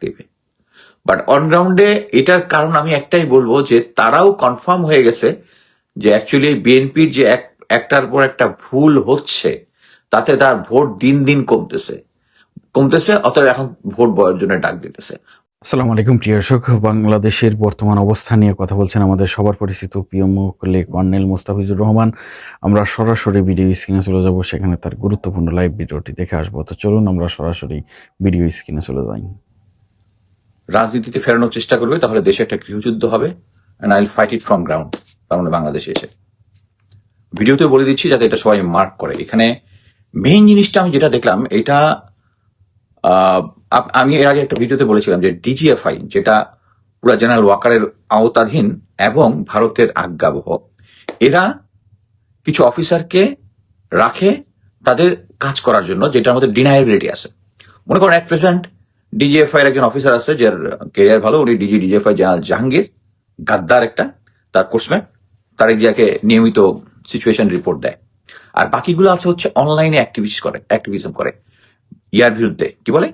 দেবে। বাট অনগ্রাউন্ডে এটার কারণ আমি একটাই বলবো যে তারাও কনফার্ম হয়ে গেছে যে অ্যাকচুয়ালি বিএনপির যে একটার পর একটা ভুল হচ্ছে তাতে তার ভোট দিন দিন কমতেছে, অতএব এখন ভোট বর্জনের ডাক দিতেছে। আসসালামু আলাইকুম প্রিয় দর্শক, বাংলাদেশের বর্তমান অবস্থা নিয়ে কথা বলছেন আমাদের সবার পরিচিত প্রিয় মুখ কর্নেল মোস্তাফিজুর রহমান। আমরা সরাসরি ভিডিও স্ক্রিনে চলে যাব, সেখানে তার গুরুত্বপূর্ণ লাইভ ভিডিওটি দেখে আসবো। তো চলুন আমরা সরাসরি ভিডিও স্ক্রিনে চলে যাই। রাজনীতিতে ফেরানোর চেষ্টা করবে, তাহলে দেশে একটা গৃহযুদ্ধ হবে, and I will fight it from ground. তার মানে বাংলাদেশে এসে ভিডিওতে বলে দিচ্ছি যাতে এটা সবাই মার্ক করে। এখানে মেইন জিনিসটা আমি যেটা দেখলাম, এটা আমি এর আগে একটা ভিডিওতে বলেছিলাম যে ডিজিএফআই, যেটা পুরা জেনারেল ওয়াকারের আওতাধীন এবং ভারতের আজ্ঞাবহ, এরা কিছু অফিসারকে রাখে তাদের কাজ করার জন্য, যেটার মধ্যে ডিনায়াবিলিটি আছে। মনে করেন এক প্রেজেন্ট ডিজিএফআই এর একজন অফিসার আছে যার কেরিয়ার ভালো, উনি ডিজিএফআই জেনারেল জাহাঙ্গীর গাদ্দার একটা তার কোর্সমেট, তার এরিয়াকে নিয়মিত সিচুয়েশন রিপোর্ট দেয়। আর বাকিগুলো আছে হচ্ছে অনলাইনে অ্যাক্টিভিজম করে ইয়ার বিরুদ্ধে, কি বলে,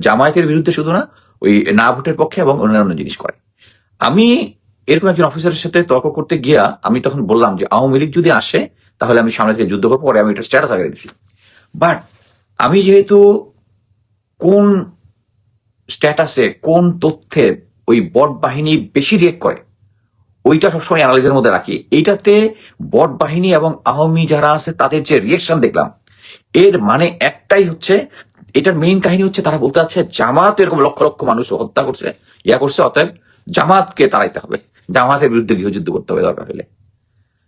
জামায়াতের বিরুদ্ধে শুধু না, ওই না ভোটের পক্ষে এবং অন্যান্য জিনিস করে। আমি এরকম একজন অফিসারের সাথে তর্ক করতে গিয়া আমি তখন বললাম যে আওয়ামী লীগ যদি আসে তাহলে আমি সামনে থেকে যুদ্ধ করবো, পরে আমি এটা স্ট্যাটাস আগে দিচ্ছি। বাট আমি যেহেতু কোন স্ট্যাটাসে কোন তথ্যে ওই বট বাহিনী বেশি রিয়েক্ট করে ওইটা সবসময় অ্যানালাইজের মধ্যে রাখি, এইটাতে বট বাহিনী এবং আওয়ামী যারা আছে তাদের যে রিয়েকশন দেখলাম, এর মানে একটাই হচ্ছে, এটার মেইন কাহিনী হচ্ছে তারা বলতে চাচ্ছে জামাত এরকম লক্ষ লক্ষ মানুষ হত্যা করছে, করছে, অতএব জামাতকে তাড়াইতে হবে, জামাতের বিরুদ্ধে গৃহযুদ্ধ করতে হবে দরকার হলে।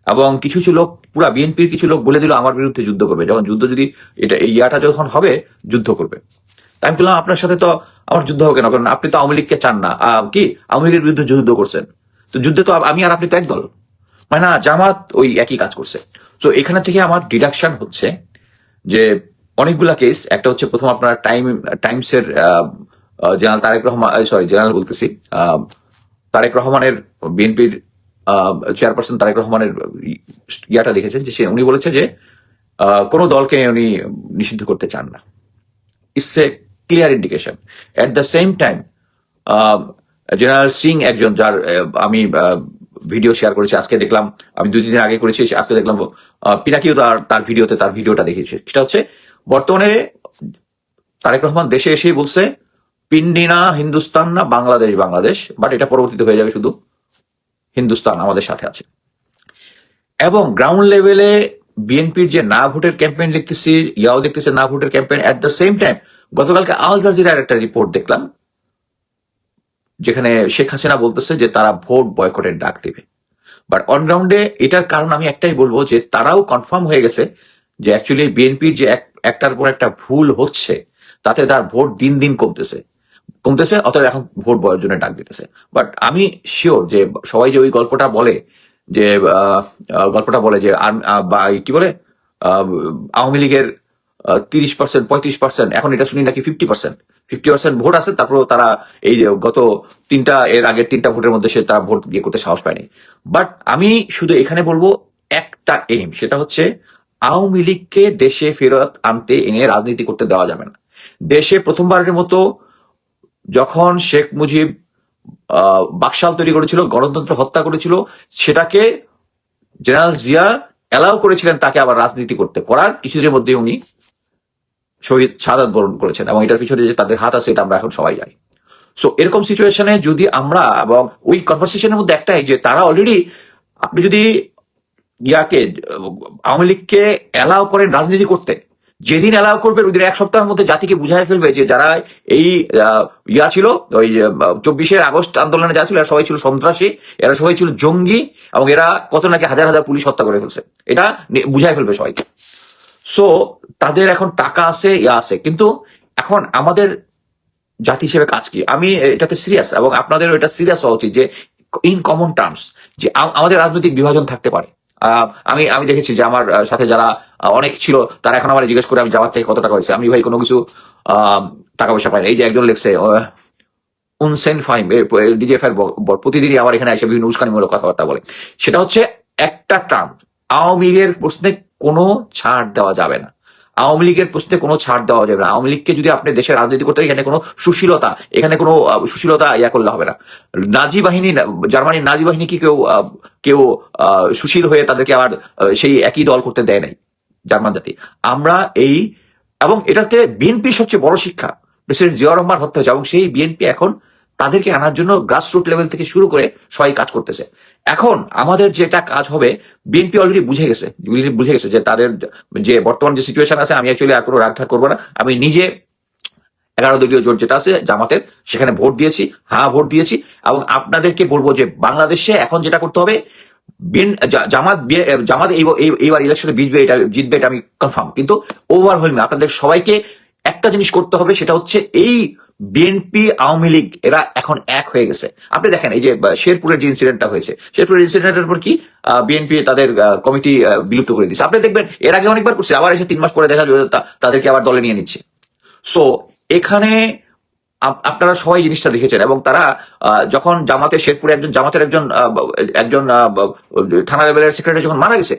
এবং কিছু কিছু লোক, পুরা বিএনপির কিছু লোক বলে দিল আমার বিরুদ্ধে যুদ্ধ করবে, যখন যুদ্ধ যদি এটা এই যখন হবে যুদ্ধ করবে। তাই আমি বললাম আপনার সাথে তো আমার যুদ্ধ হবে কেন, কারণ আপনি তো আওয়ামী লীগকে চান না, কি আওয়ামী লীগের বিরুদ্ধে যুদ্ধ করছেন, তো যুদ্ধে তো আমি আর আপনি তো এক দল, মানে না, জামাত ওই একই কাজ করছে। তো এখানে থেকে আমার ডিডাকশন হচ্ছে যে অনেকগুলা কেস, একটা হচ্ছে প্রথম আপনার টাইমসের জেনারেল তারেক রহমান, জেনারেল বলতেছি, তারেক রহমানের, বিএনপির চেয়ারপারসন তারেক রহমানের ইয়াটা দেখেছেন যে উনি বলেছে যে কোনো দলকে উনি নিষিদ্ধ করতে চান না। It's a clear indication. At the same time general Singh একজন, যার আমি ভিডিও শেয়ার করেছি, আজকে দেখলাম, আমি 2-3 দিন আগে করেছি, আজকে দেখলাম পিনাকিও তার ভিডিওটা দেখিয়েছে। সেটা হচ্ছে বর্তমানে তারেক রহমান দেশে এসেই বলছে পিন্ডি না হিন্দুস্তান না বাংলাদেশ, বাট এটা পরবর্তীতে হয়ে যাবে শুধু হিন্দুস্তান আমাদের সাথে আছে। এবং গ্রাউন্ড লেভেলে বিএনপির যে না ভোটের ক্যাম্পেইন দেখতেছি, দেখতেছে না ভোটের campaign. At the same time গতকালকে আল জাজিরার একটা রিপোর্ট দেখলাম যেখানে শেখ হাসিনা বলতেছে যে তারা ভোট বয়কটের ডাক দেবে। বাট অনগ্রাউন্ডে এটার কারণ আমি একটাই বলবো যে তারাও কনফার্ম হয়ে গেছে যে অ্যাকচুয়ালি বিএনপির যে একটার পর একটা ভুল হচ্ছে তাতে তার ভোট দিন দিন কমতেছে, অতএব এখন ভোট বর্জনের ডাক দিতেছে। বাট আমি শিওর যে সবাই যে ওই গল্পটা বলে যে কি বলে, আওয়ামী লীগের 30%, 35%, এখন এটা শুনি নাকি 50% ভোট আছে, তারপর তারা এই গত এর আগের 3টা ভোটের মধ্যে তারা ভোট দিয়ে করতে সাহস পায়নি। বাট আমি শুধু এখানে বলবো একটা এইম, সেটা হচ্ছে আওয়ামী লীগকে দেশে ফেরত আনতে এনে রাজনীতি করতে দেওয়া যাবে না। দেশে প্রথমবারের মতো যখন শেখ মুজিব বাকশাল তৈরি করেছিল, গণতন্ত্র হত্যা করেছিল, সেটাকে জেনারেল জিয়া অ্যালাউ করেছিলেন তাকে আবার রাজনীতি করার কিছুদিনের মধ্যে উনি শহীদ শাহাদাত বরণ করেছেন, এবং এটার পিছনে যে তাদের হাত আছে এটা আমরা এখন সবাই জানি। সো এরকম সিচুয়েশনে যদি আমরা, এবং ওই কনভারসেশনের মধ্যে একটাই যে তারা অলরেডি, আপনি যদি আওয়ামী লীগকে অ্যালাউ করেন রাজনীতি করতে, যেদিন অ্যালাউ করবে ওই দিন 1 সপ্তাহের মধ্যে জাতিকে বুঝাই ফেলবে যে যারা এই ছিল, ওই 24শে আগস্ট আন্দোলনে যা ছিল, এরা সবাই ছিল সন্ত্রাসী, এরা সবাই ছিল জঙ্গি, এবং এরা কত নাকি হাজার হাজার পুলিশ হত্যা করে ফেলছে, এটা বুঝাই ফেলবে সবাইকে। সো তাদের এখন টাকা আছে, আছে, কিন্তু এখন আমাদের জাতি হিসেবে কাজ কি, আমি এটাতে সিরিয়াস, এবং আপনাদেরও এটা সিরিয়াস হওয়া উচিত যে ইন কমন টার্মস যে আমাদের রাজনৈতিক বিভাজন থাকতে পারে। আমি দেখেছি যে আমার সাথে যারা অনেক ছিল তারা এখন আমার জিজ্ঞেস করে আমি জামাত থেকে কত টাকা হয়েছে, আমি ভাই কোনো কিছু টাকা পয়সা পাইনি। এই যে একজন লেখছে উনসেন ফাইম, ডিজিএফআই প্রতিদিনই আমার এখানে এসে বিভিন্ন উস্কানিমূলক কথাবার্তা বলে। সেটা হচ্ছে একটা টার্ম, আওয়ামী লীগের প্রশ্নে কোনো ছাড় দেওয়া যাবে না। আওয়ামী লীগের প্রশ্নে কোনো ছাড় দেওয়া যাবে না। আওয়ামী লীগকে যদি আপনি দেশের রাজনীতি করতে, এখানে কোনো সুশীলতা ইয়া করলে হবে না। নাজি বাহিনী, জার্মানির নাজি বাহিনী কি কেউ সুশীল হয়ে তাদেরকে আবার সেই একই দল করতে দেয় নাই জার্মান জাতি। আমরা এবং এটাতে বিএনপির সবচেয়ে বড় শিক্ষা, প্রেসিডেন্ট জিয়াউর রহমান হত্যা হয়েছে এবং সেই বিএনপি এখন তাদেরকে আনার জন্য গ্রাসরুট লেভেল থেকে শুরু করে সবাই কাজ করতেছে। এখন আমাদের যেটা কাজ হবে, বিএনপি অলরেডি বুঝে গেছে যে তাদের যে বর্তমান যে সিচুয়েশন আছে, আমি অ্যাকচুয়ালি আর কোনো রাগঢাক করবো না। আমি নিজে 11 দলীয় জোট যেটা আছে জামাতের, সেখানে ভোট দিয়েছি, ভোট দিয়েছি। এবং আপনাদেরকে বলবো যে বাংলাদেশে এখন যেটা করতে হবে, জামাত এইবার ইলেকশনে জিতবে, এটা আমি কনফার্ম। কিন্তু ওভারওয়েলমিং আপনাদের সবাইকে একটা জিনিস করতে হবে, সেটা হচ্ছে এই বিএনপি আওয়ামী লীগ এরা এখন এক হয়ে গেছে। আপনি দেখেন এই যে শেরপুরের যে ইনসিডেন্টটা হয়েছে, শেরপুরের ইনসিডেন্টের পর কি বিএনপি তাদের কমিটি বিলুপ্ত করে দিচ্ছে। আপনি দেখবেন এর আগে অনেকবার করছে, আবার এসে 3 মাস পরে দেখা যাবে তাদেরকে আবার দলে নিয়ে নিচ্ছে। সো এখানে আপনারা সবাই জিনিসটা দেখেছেন। এবং তারা যখন শেরপুরে একজন থানা লেভেলের সেক্রেটারি যখন মারা গেছে,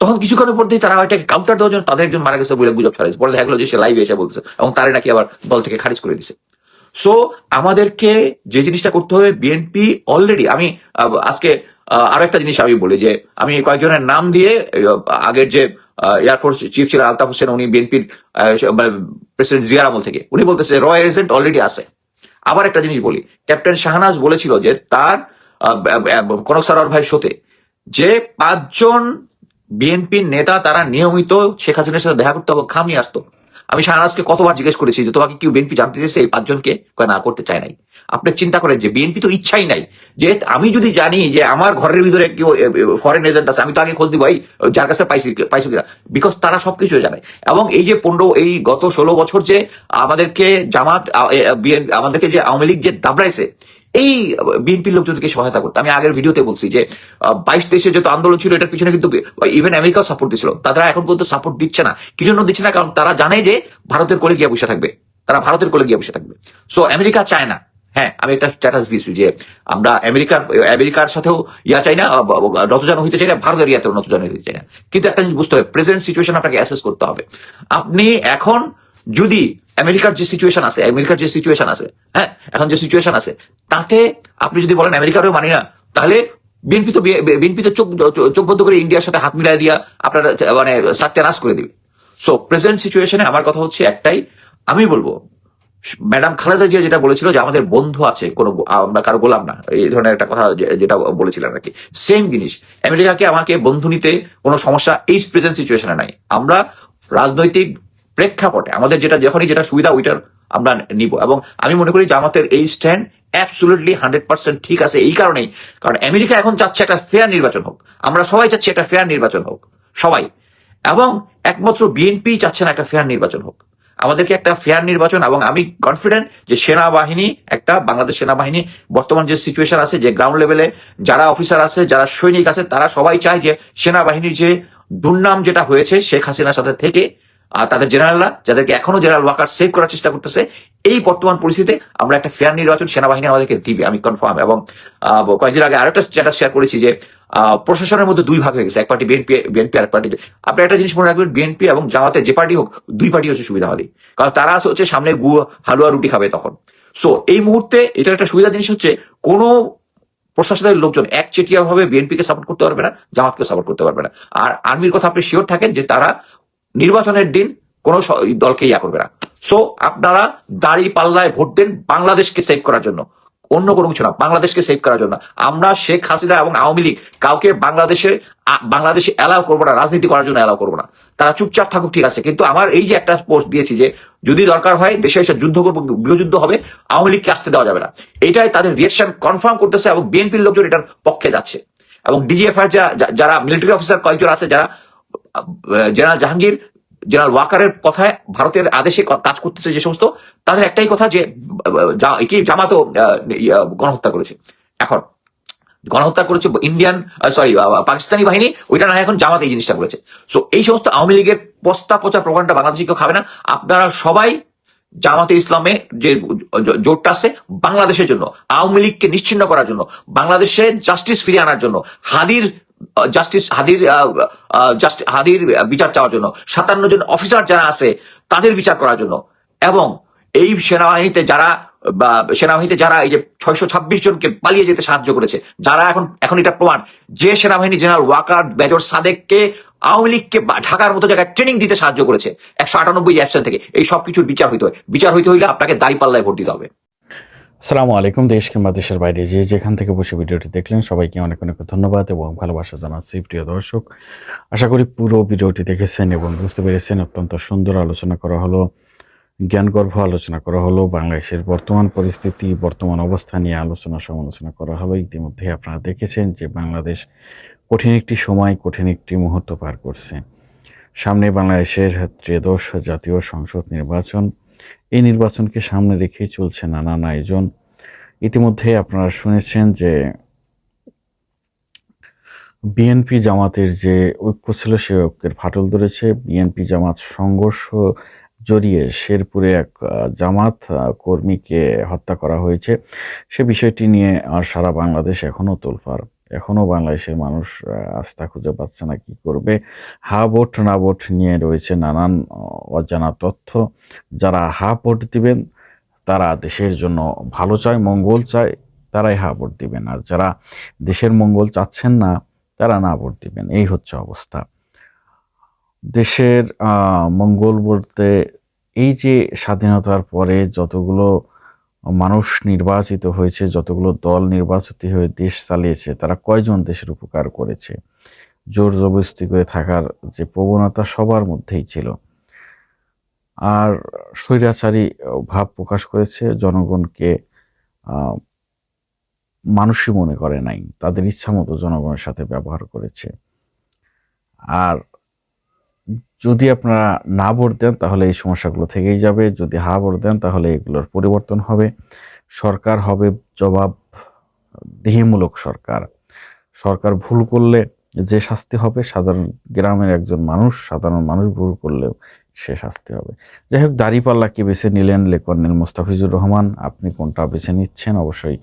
তখন কিছুক্ষণের মধ্যেই তারা এটাকে কাউন্টার দেওয়ার জন্য তাদের একজন মারা গেছে বলে গুজব ছড়াইছে। পরে দেখা গেল যে সে লাইভে এসে বলছে এবং তারা নাকি আবার দল থেকে খারিজ করে দিছে। সো আমাদেরকে যে জিনিসটা করতে হবে, বিএনপি অলরেডি, আমি আজকে আরো একটা জিনিস আমি বলি যে আমি কয়েকজনের নাম দিয়ে, আগের যে এয়ারফোর্স চিফ ছিলেন আলতাফ হোসেন, উনি বিএনপির প্রেসিডেন্ট জিয়ার আমল থেকে, উনি বলতেছে র এজেন্ট অলরেডি আছে। আবার একটা জিনিস বলি, ক্যাপ্টেন শাহনাজ বলেছিল যে তার কনক সরোয়ার ভাইয়ের শোতে যে 5 জন বিএনপির নেতা তারা নিয়মিত শেখ হাসিনার সাথে দেখা করতে এবং খাম নিয়ে আসতো। আমি শাহনাজকে কতবার জিজ্ঞেস করেছি যে তোমাকে কেউ বিএনপি জানতে চেয়েছে এই 5 জনকে? না, করতে চায় নাই। আপনি চিন্তা করেন যে বিএনপি তো ইচ্ছাই নাই যে আমি যদি জানি যে আমার ঘরের ভিতরে কেউ ফরেন এজেন্ট আছে, আমি তো আগে খোঁজ দিব ভাই যার কাছে পাইছো কিনা, বিকজ তারা সবকিছু জানে। এবং এই যে গত 16 বছর যে আমাদেরকে আমাদেরকে যে আওয়ামী লীগ যে দাবড়াইছে, এই বিএনপির লোকজনকে সহায়তা করতে, আমি আগের ভিডিওতে বলছি যে 22-23 যত আন্দোলন ছিল, এটার পিছনে কিন্তু ইভেন আমেরিকাও সাপোর্ট দিচ্ছিল। তারা এখন পর্যন্ত সাপোর্ট দিচ্ছে না। কি জন্য দিচ্ছে না? কারণ তারা জানে যে ভারতের কোলে গিয়ে বসে থাকবে, সো আমেরিকা চায় না। হ্যাঁ, আমি একটা স্ট্যাটাস দিয়েছি যে আমরা আমেরিকার সাথেও চাই না, নতজানু হইতে চাই না, ভারতের ইয়াতেও নতজানু হইতে চাই না। কিন্তু একটা জিনিস বুঝতে হবে, প্রেজেন্ট সিচুয়েশন আপনাকে অ্যাসেস করতে হবে। আপনি এখন যদি আমেরিকার যে সিচুয়েশন আছে, হ্যাঁ, এখন যে সিচুয়েশন আছে, তাতে আপনি যদি বলেন আমেরিকারও মানি না, তাহলে বিএনপি তো চোখ বন্ধ করে ইন্ডিয়ার সাথে হাত মিলাই দিয়া আপনার মানে সাত্যানাশ করে দিবে। সো প্রেজেন্ট সিচুয়েশনে আমার কথা হচ্ছে একটাই, আমি বলবো ম্যাডাম খালেদা জিয়া যেটা বলেছিল যে আমাদের বন্ধু আছে, আমরা কারো গোলাম না, এই ধরনের একটা কথা যেটা বলেছিলেন আর কি, সেম জিনিস। আমেরিকাকে আমাকে বন্ধু নিতে কোনো সমস্যা এই প্রেজেন্ট সিচুয়েশনে নাই। আমরা রাজনৈতিক প্রেক্ষাপটে আমাদের যেটা সুবিধা ওইটার আমরা নিব। এবং আমি মনে করি যে আমাদের এই স্ট্যান্ড অ্যাবসলিউটলি 100% ঠিক আছে। এই কারণেই, কারণ আমেরিকা এখন চাচ্ছে একটা ফেয়ার নির্বাচন হোক, আমরা সবাই চাচ্ছি একটা ফেয়ার নির্বাচন হোক, সবাই। এবং একমাত্র বিএনপি চাচ্ছে না একটা ফেয়ার নির্বাচন হোক। আমাদেরকে একটা ফেয়ার নির্বাচন, এবং আমি কনফিডেন্ট যে বাংলাদেশ সেনাবাহিনী বর্তমান যে সিচুয়েশন আছে, যে গ্রাউন্ড লেভেলে যারা অফিসার আছে, যারা সৈনিক আছে, তারা সবাই চায় যে সেনাবাহিনীর যে দুর্নাম যেটা হয়েছে শেখ হাসিনার সাথে থেকে, তাদের জেনারেলরা যাদেরকে এখনো জেনারেল ওয়াকার সেভ করার চেষ্টা করতেছে, এই বর্তমান পরিস্থিতিতে আমরা একটা ফেয়ার নির্বাচন সেনাবাহিনী আমাদেরকে দিবে, আমি কনফার্ম। এবং কয়েকদিন আগে আরেকটা স্ট্যাটাস শেয়ার করেছি যে প্রশাসনের মধ্যে 2 ভাগ হয়ে গেছে, এক পার্টি বিএনপি আর পার্টি। আপনি একটা জিনিস মনে রাখবেন, বিএনপি এবং জামাতে যে পার্টি হোক, 2 পার্টি হচ্ছে সুবিধা হবে, কারণ তারা হচ্ছে সামনে হালুয়া রুটি খাবে তখন। সো এই মুহূর্তে এটার একটা সুবিধা জিনিস হচ্ছে, কোনো প্রশাসনের লোকজন একচেটিয়া ভাবে বিএনপিকে সাপোর্ট করতে পারবে না, জামাতকে সাপোর্ট করতে পারবে না। আর আর্মির কথা আপনি শিওর থাকেন যে তারা নির্বাচনের দিন কোনো দলকে করবে না। সো আপনারা দাড়ি পাল্লায় ভোট দেন বাংলাদেশকে সেভ করার জন্য, অন্য কোনো কিছু না, বাংলাদেশকে সেভ করার জন্য। আমরা শেখ হাসিনা এবং আওয়ামী লীগ কাউকে বাংলাদেশে অ্যালাউ করবো না, রাজনীতি করার জন্য অ্যালাউ করবো না। তারা চুপচাপ থাকুক, ঠিক আছে। কিন্তু আমার এই যে একটা পোস্ট দিয়েছি যে যদি দরকার হয় দেশে এসে যুদ্ধ করবো, গৃহযুদ্ধ হবে, আওয়ামী লীগকে আসতে দেওয়া যাবে না, এটাই তাদের রিয়াকশন কনফার্ম করতেছে। এবং বিএনপির লোকজন এটার পক্ষে যাচ্ছে। এবং ডিজিএফআই যারা মিলিটারি অফিসার কয়েকজন আছে, যারা জেনারেল জাহাঙ্গীর, জেনারেল ওয়াকারের কথায় ভারতের আদেশে কাজ করতেছে, যে সমস্ত, তাদের একটাই কথা যে জামাতও গণহত্যা করেছে। এখন গণহত্যা করেছে পাকিস্তানি বাহিনী, ওইটা না, এখন জামাত এই জিনিসটা করেছে। সো এই সমস্ত আওয়ামী লীগের পচা প্রোপাগান্ডা বাংলাদেশি কেউ খাবে না। আপনারা সবাই জামাতে ইসলামে যে জোটটা আছে বাংলাদেশের জন্য, আওয়ামী লীগকে নিশ্চিহ্ন করার জন্য, বাংলাদেশে জাস্টিস ফিরিয়ে আনার জন্য, হাদির জাস্টিস হাদির বিচার চাওয়ার জন্য, 57 জন অফিসার যারা আছে তাদের বিচার করার জন্য, এবং এই সেনাবাহিনীতে যারা এই যে 626 জনকে পালিয়ে যেতে সাহায্য করেছে, যারা এখন এটা প্রমাণ যে সেনাবাহিনী জেনারেল ওয়াকার মেজর সাদেককে আওয়ামী লীগকে ঢাকার মতো জায়গায় ট্রেনিং দিতে সাহায্য করেছে 198 অ্যাবসেন্ট থেকে, এই সব কিছুর বিচার হইতে হইলে আপনাকে দাঁড়িপাল্লায় ভোট দিতে হবে। আসসালামু আলাইকুম। দেশ কিংবা দেশের বাইরে যে যেখান থেকে বসে ভিডিওটি দেখলেন সবাইকে অনেক অনেক ধন্যবাদ এবং ভালোবাসা জানাচ্ছি প্রিয় দর্শক। আশা করি পুরো ভিডিওটি দেখেছেন এবং বুঝতে পেরেছেন। অত্যন্ত সুন্দর আলোচনা করা হলো, জ্ঞানগর্ভ আলোচনা করা হলো, বাংলাদেশের বর্তমান পরিস্থিতি, বর্তমান অবস্থা নিয়ে আলোচনা সমালোচনা করা হলো। ইতিমধ্যে আপনারা দেখেছেন যে বাংলাদেশ কঠিন একটি সময়, কঠিন একটি মুহূর্ত পার করছে। সামনে বাংলাদেশের ত্রয়োদশ জাতীয় সংসদ নির্বাচন। এই নির্বাচনকে সামনে রেখেই চলছে নানান আয়োজন। ইতিমধ্যে আপনারা শুনেছেন যে বিএনপি জামাতের যে ঐক্য ছিল সে ঐক্যের ফাটল ধরেছে। বিএনপি জামাত সংঘর্ষ জড়িয়ে শেরপুরে এক জামাত কর্মীকে হত্যা করা হয়েছে। সে বিষয়টি নিয়ে আর সারা বাংলাদেশ এখনও তোলপাড়। এখনও বাংলাদেশের মানুষ আস্থা খুঁজে পাচ্ছে না কি করবে। হা ভোট না ভোট নিয়ে রয়েছে নানান অজানা তথ্য। যারা হা ভোট দিবেন তারা দেশের জন্য ভালো চায়, মঙ্গল চায়, তারাই হা ভোট দিবেন। আর যারা দেশের মঙ্গল চাচ্ছেন না তারা না ভোট দিবেন। এই হচ্ছে অবস্থা। দেশের মঙ্গল বলতে এই যে স্বাধীনতার পরে যতগুলো মানুষ নির্বাচিত হয়েছে, যতগুলো দল নির্বাচিত হয়ে দেশ চালিয়েছে, তারা কয়জন দেশের উপকার করেছে? জোর জবরদস্তি করে থাকার যে প্রবণতা সবার মধ্যেই ছিল, আর স্বৈরাচারী ভাব প্রকাশ করেছে। জনগণকে মানুষই মনে করে নাই, তাদের ইচ্ছা মতো জনগণের সাথে ব্যবহার করেছে। আর যদি আপনারা না ভোট দেন তাহলে এই সমস্যাগুলো থেকেই যাবে, যদি হা ভোট দেন তাহলে এগুলোর পরিবর্তন হবে। সরকার হবে জবাবদিহিমূলক সরকার। সরকার ভুল করলে যে শাস্তি হবে, সাধারণ গ্রামের একজন মানুষ, সাধারণ মানুষ ভুল করলেও সে শাস্তি হবে। যাই হোক, দাঁড়িপাল্লাকে বেছে নিলেন কর্নেল মোস্তাফিজুর রহমান। আপনি কোনটা বেছে নিচ্ছেন অবশ্যই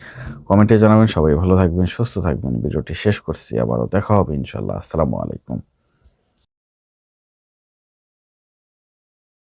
কমেন্টে জানাবেন। সবাই ভালো থাকবেন, সুস্থ থাকবেন। ভিডিওটি শেষ করছি, আবারও দেখা হবে ইনশাল্লাহ। আসসালামু আলাইকুম।